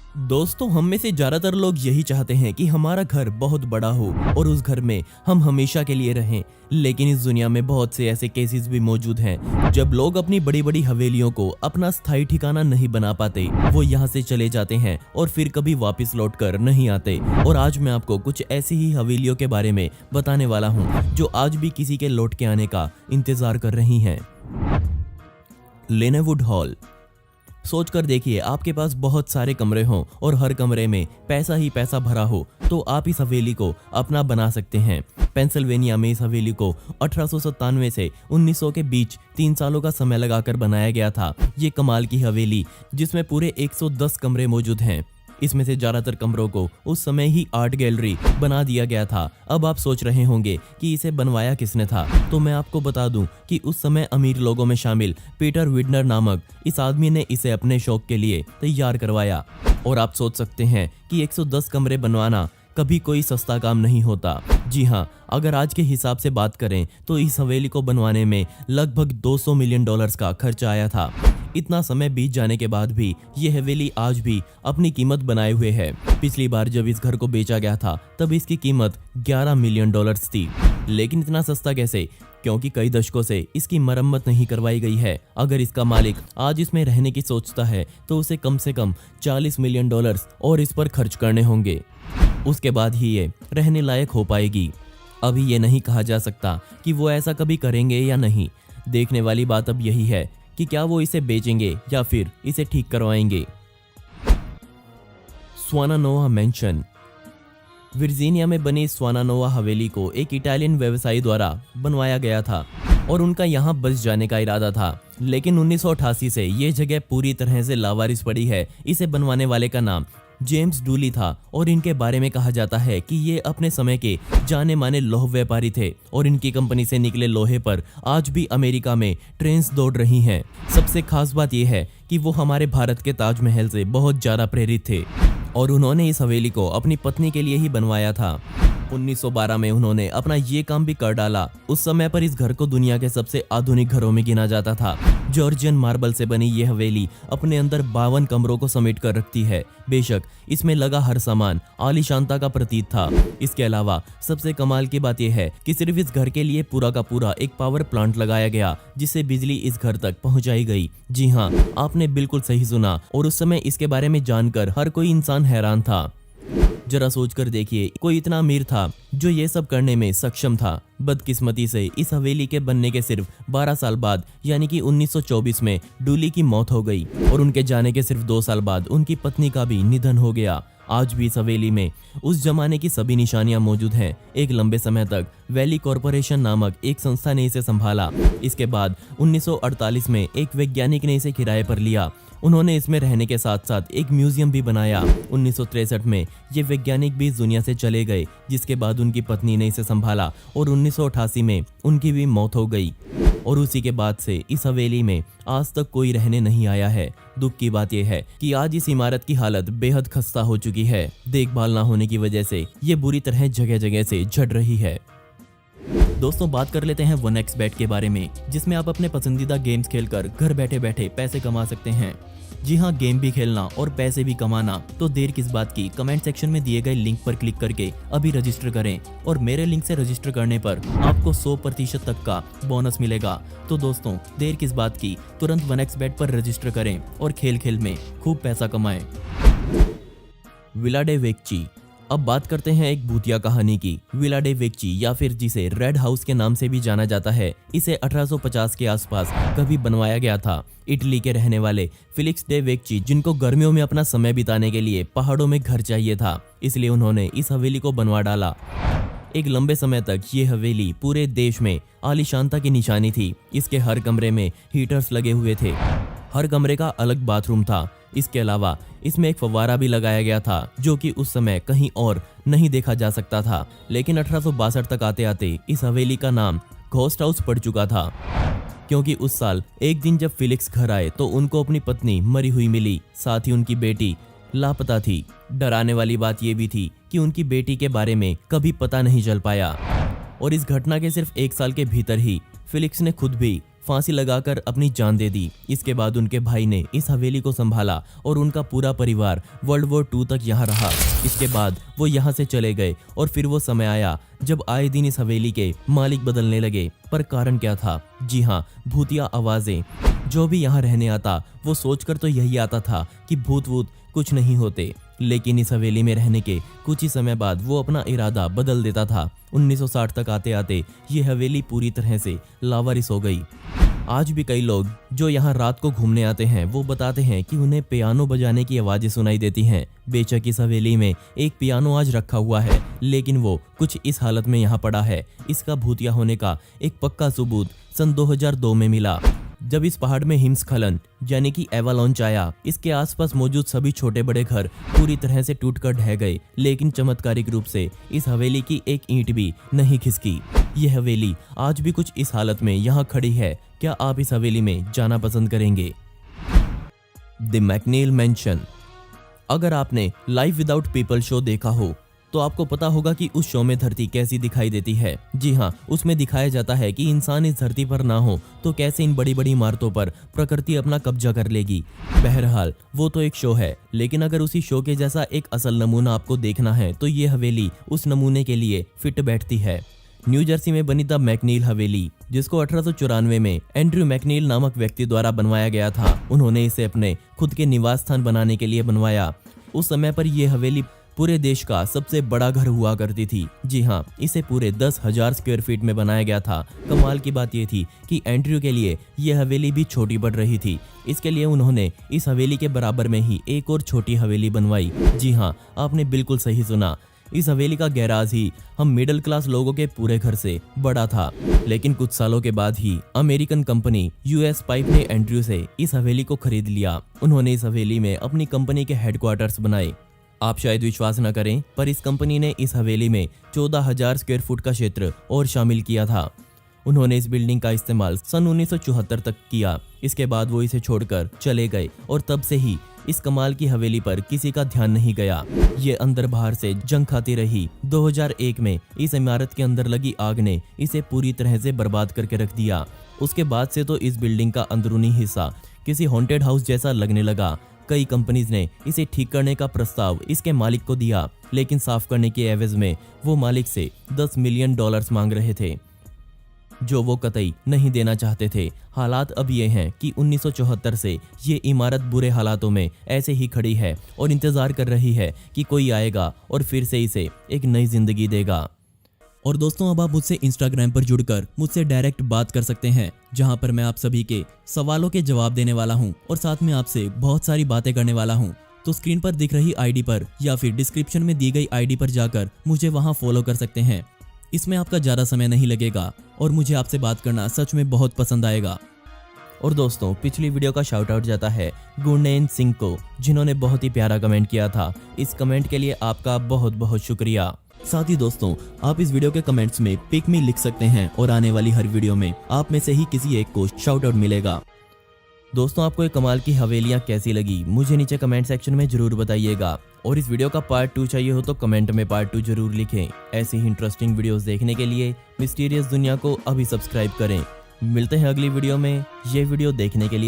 दोस्तों, हम में से ज्यादातर लोग यही चाहते हैं कि हमारा घर बहुत बड़ा हो और उस घर में हम हमेशा के लिए रहें। लेकिन इस दुनिया में बहुत से ऐसे केसेस भी मौजूद हैं जब लोग अपनी बड़ी बड़ी हवेलियों को अपना स्थायी ठिकाना नहीं बना पाते। वो यहाँ से चले जाते हैं और फिर कभी वापस लौट कर नहीं आते। और आज मैं आपको कुछ ऐसी ही हवेलियों के बारे में बताने वाला हूँ जो आज भी किसी के लौट के आने का इंतजार कर रही हैं। लेनेवुड हॉल। सोच कर देखिए, आपके पास बहुत सारे कमरे हों और हर कमरे में पैसा ही पैसा भरा हो तो आप इस हवेली को अपना बना सकते हैं। पेंसिल्वेनिया में इस हवेली को 1897 से 1900 के बीच 3 सालों का समय लगाकर बनाया गया था। ये कमाल की हवेली जिसमें पूरे 110 कमरे मौजूद हैं। इसमें से ज्यादातर कमरों को उस समय ही आर्ट गैलरी बना दिया गया था। अब आप सोच रहे होंगे कि इसे बनवाया किसने था, तो मैं आपको बता दूं कि उस समय अमीर लोगों में शामिल पीटर विडनर नामक इस आदमी ने इसे अपने शौक के लिए तैयार करवाया। और आप सोच सकते हैं कि 110 कमरे बनवाना कभी कोई सस्ता काम नहीं होता। जी हाँ, अगर आज के हिसाब से बात करें तो इस हवेली को बनवाने में लगभग 200 मिलियन डॉलर्स का खर्चा आया था। इतना समय बीत जाने के बाद भी ये हवेली आज भी अपनी कीमत बनाए हुए है। पिछली बार जब इस घर को बेचा गया था तब इसकी कीमत 11 मिलियन डॉलर्स थी। लेकिन इतना सस्ता कैसे? क्योंकि कई दशकों से इसकी मरम्मत नहीं करवाई गई है। अगर इसका मालिक आज इसमें रहने की सोचता है तो उसे कम से कम 40 मिलियन डॉलर्स और इस पर खर्च करने होंगे। उसके बाद ही ये रहने लायक हो पाएगी। अभी ये नहीं कहा जा सकता कि वो ऐसा कभी करेंगे या नहीं। देखने वाली बात अब यही है कि क्या वो इसे बेचेंगे या फिर इसे ठीक करवाएंगे। स्वानानोआ मैंशन। वर्जीनिया में बनी स्वानानोआ हवेली को एक इटालियन व्यवसायी द्वारा बनवाया गया था और उनका यहाँ बस जाने का इरादा था। लेकिन 1988 से ये जगह पूरी तरह से लावारिस पड़ी है। इसे बनवाने वाले का नाम जेम्स डूली था और इनके बारे में कहा जाता है कि ये अपने समय के जाने माने लौह व्यापारी थे और इनकी कंपनी से निकले लोहे पर आज भी अमेरिका में ट्रेन्स दौड़ रही हैं। सबसे खास बात यह है कि वो हमारे भारत के ताजमहल से बहुत ज्यादा प्रेरित थे और उन्होंने इस हवेली को अपनी पत्नी के लिए ही बनवाया था। 1912 में उन्होंने अपना ये काम भी कर डाला। उस समय पर इस घर को दुनिया के सबसे आधुनिक घरों में गिना जाता था। जॉर्जियन मार्बल से बनी ये हवेली अपने अंदर 52 कमरों को समेट कर रखती है। बेशक इसमें लगा हर सामान आलीशानता का प्रतीक था। इसके अलावा सबसे कमाल की बात यह है कि सिर्फ इस घर के लिए पूरा का पूरा एक पावर प्लांट लगाया गया जिससे बिजली इस घर तक पहुंचाई गई। जी हाँ, आपने बिल्कुल सही सुना। और उस समय इसके बारे में जानकर हर कोई इंसान हैरान था। जरा सोचकर देखिए, कोई इतना अमीर था जो ये सब करने में सक्षम था। बदकिस्मती से इस हवेली के बनने के सिर्फ 12 साल बाद यानी कि 1924 में डूली की मौत हो गई और उनके जाने के सिर्फ 2 साल बाद उनकी पत्नी का भी निधन हो गया। आज भी इस हवेली में उस जमाने की सभी निशानियां मौजूद हैं। एक लंबे समय तक वैली कॉरपोरेशन नामक एक संस्था ने इसे संभाला। इसके बाद 1948 में एक वैज्ञानिक ने इसे किराए पर लिया। उन्होंने इसमें रहने के साथ साथ एक म्यूजियम भी बनाया। 1963 में ये वैज्ञानिक भी इस दुनिया से चले गए, जिसके बाद उनकी पत्नी ने इसे संभाला और 1988 में उनकी भी मौत हो गई। और उसी के बाद से इस हवेली में आज तक कोई रहने नहीं आया है। दुख की बात यह है कि आज इस इमारत की हालत बेहद खस्ता हो चुकी है। देखभाल ना होने की वजह से ये बुरी तरह जगह जगह से झड़ रही है। दोस्तों, बात कर लेते हैं 1xBet के बारे में, जिसमें आप अपने पसंदीदा गेम्स खेलकर घर बैठे बैठे पैसे कमा सकते हैं। जी हाँ, गेम भी खेलना और पैसे भी कमाना। तो देर किस बात की, कमेंट सेक्शन में दिए गए लिंक पर क्लिक करके अभी रजिस्टर करें और मेरे लिंक से रजिस्टर करने पर आपको 100% तक का बोनस मिलेगा। तो दोस्तों, देर किस बात की, तुरंत 1xBet पर रजिस्टर करें और खेल खेल में खूब पैसा कमाएं। विलाडेवेक्ची। अब बात करते हैं एक भूतिया कहानी की। विलाडेवेक्ची या फिर जिसे रेड हाउस के नाम से भी जाना जाता है, इसे 1850 के आसपास कभी बनवाया गया था। इटली के रहने वाले फिलिक्स डे वेक्ची, जिनको गर्मियों में अपना समय बिताने के लिए पहाड़ों में घर चाहिए था, इसलिए उन्होंने इस हवेली को बनवा डाला। एक लंबे समय तक ये हवेली पूरे देश में आलीशानता की निशानी थी। इसके हर कमरे में हीटर्स लगे हुए थे। हर कमरे का अलग बाथरूम था। इसके अलावा इसमें एक फव्वारा भी लगाया गया था जो कि उस समय कहीं और नहीं देखा जा सकता था। लेकिन 1862 तक आते आते इस हवेली का नाम घोस्ट हाउस पड़ चुका था, क्योंकि उस साल एक दिन जब फिलिक्स घर आए तो उनको अपनी पत्नी मरी हुई मिली, साथ ही उनकी बेटी लापता थी। डराने वाली बात यह भी थी कि उनकी बेटी के बारे में कभी पता नहीं चल पाया और इस घटना के सिर्फ 1 साल के भीतर ही फिलिक्स ने खुद भी फांसी लगाकर अपनी जान दे दी। इसके बाद उनके भाई ने इस हवेली को संभाला और उनका पूरा परिवार वर्ल्ड वॉर 2 तक यहाँ रहा। इसके बाद वो यहाँ से चले गए और फिर वो समय आया जब आए दिन इस हवेली के मालिक बदलने लगे। पर कारण क्या था? जी हाँ, भूतिया आवाजें। जो भी यहाँ रहने आता वो सोचकर तो यही आता था कि भूत वूत कुछ नहीं होते, लेकिन इस हवेली में रहने के कुछ ही समय बाद वो अपना इरादा बदल देता था। 1960 तक आते आते ये हवेली पूरी तरह से लावारिस हो गई। आज भी कई लोग जो यहाँ रात को घूमने आते हैं वो बताते हैं कि उन्हें पियानो बजाने की आवाजें सुनाई देती हैं। बेशक इस हवेली में एक पियानो आज रखा हुआ है, लेकिन वो कुछ इस हालत में यहाँ पड़ा है। इसका भूतिया होने का एक पक्का सबूत सन 2002 में मिला, जब इस पहाड़ में हिमस्खलन यानी कि एवालॉन्च आया। इसके आसपास मौजूद सभी छोटे बड़े घर पूरी तरह से टूटकर ढह गए, लेकिन चमत्कारिक रूप से इस हवेली की एक ईंट भी नहीं खिसकी। यह हवेली आज भी कुछ इस हालत में यहाँ खड़ी है। क्या आप इस हवेली में जाना पसंद करेंगे? The McNeil mansion. अगर आपने लाइफ विदाउट पीपल शो देखा हो तो आपको पता होगा कि उस शो में धरती कैसी दिखाई देती है। जी हाँ, उसमें दिखाया जाता है कि इंसान इस धरती पर ना हो तो कैसे इन बड़ी बड़ी इमारतों पर प्रकृति अपना कब्जा कर लेगी। बहरहाल वो तो एक शो है, लेकिन अगर उसी शो के जैसा एक असल नमूना आपको देखना है तो ये हवेली उस नमूने के लिए फिट बैठती है। न्यू जर्सी में बनी द मैकनील हवेली, जिसको 1894 में एंड्रयू मैकनील नामक व्यक्ति द्वारा बनवाया गया था। उन्होंने इसे अपने खुद के निवास स्थान बनाने के लिए बनवाया। उस समय पर यह हवेली पूरे देश का सबसे बड़ा घर हुआ करती थी। जी हाँ, इसे पूरे 10,000 स्क्वायर फीट में बनाया गया था। कमाल की बात यह थी कि एंड्रयू के लिए यह हवेली भी छोटी पड़ रही थी। इसके लिए उन्होंने इस हवेली के बराबर में ही एक और छोटी हवेली बनवाई। जी हाँ, आपने बिल्कुल सही सुना, इस हवेली का गैराज ही हम मिडिल क्लास लोगों के पूरे घर से बड़ा था। लेकिन कुछ सालों के बाद ही अमेरिकन कंपनी यूएस पाइप ने एंड्रयू से इस हवेली को खरीद लिया। उन्होंने इस हवेली में अपनी कंपनी के हेडक्वार्टर्स बनाए। आप शायद विश्वास न करें, पर इस कंपनी ने इस हवेली में 14,000 स्क्वायर फुट का क्षेत्र और शामिल किया था। उन्होंने इस बिल्डिंग का इस्तेमाल सन 1974 तक किया। इसके बाद वो इसे छोड़कर चले गए और तब से ही इस कमाल की हवेली पर किसी का ध्यान नहीं गया। ये अंदर बाहर से जंग खाती रही। 2001 में इस इमारत के अंदर लगी आग ने इसे पूरी तरह से बर्बाद करके रख दिया। उसके बाद से तो इस बिल्डिंग का अंदरूनी हिस्सा किसी हॉन्टेड हाउस जैसा लगने लगा। कई कंपनीज ने इसे ठीक करने का प्रस्ताव इसके मालिक को दिया, लेकिन साफ करने के एवज में वो मालिक से $10 मिलियन मांग रहे थे, जो वो कतई नहीं देना चाहते थे। हालात अब ये हैं कि 1974 से ये इमारत बुरे हालातों में ऐसे ही खड़ी है और इंतजार कर रही है कि कोई आएगा और फिर से इसे एक नई जिंदगी देगा। और दोस्तों, अब आप मुझसे इंस्टाग्राम पर जुड़कर मुझसे डायरेक्ट बात कर सकते हैं, जहां पर मैं आप सभी के सवालों के जवाब देने वाला हूं और साथ में आपसे बहुत सारी बातें करने वाला हूं। तो स्क्रीन पर दिख रही आईडी पर या फिर डिस्क्रिप्शन में दी गई आईडी पर जाकर मुझे वहां फॉलो कर सकते हैं। इसमें आपका ज़्यादा समय नहीं लगेगा और मुझे आपसे बात करना सच में बहुत पसंद आएगा। और दोस्तों, पिछली वीडियो का शाउट आउट जाता है गुरनैन सिंह को, जिन्होंने बहुत ही प्यारा कमेंट किया था। इस कमेंट के लिए आपका बहुत बहुत शुक्रिया। साथ ही दोस्तों, आप इस वीडियो के कमेंट्स में पिक मी लिख सकते हैं और आने वाली हर वीडियो में आप में से ही किसी एक को शाउट आउट मिलेगा। दोस्तों, आपको ये कमाल की हवेलियां कैसी लगी मुझे नीचे कमेंट सेक्शन में जरूर बताइएगा। और इस वीडियो का पार्ट 2 चाहिए हो तो कमेंट में पार्ट 2 जरूर लिखें। ऐसे ही इंटरेस्टिंग वीडियोस देखने के लिए मिस्टीरियस दुनिया को अभी सब्सक्राइब करें। मिलते हैं अगली वीडियो में। ये वीडियो देखने के लिए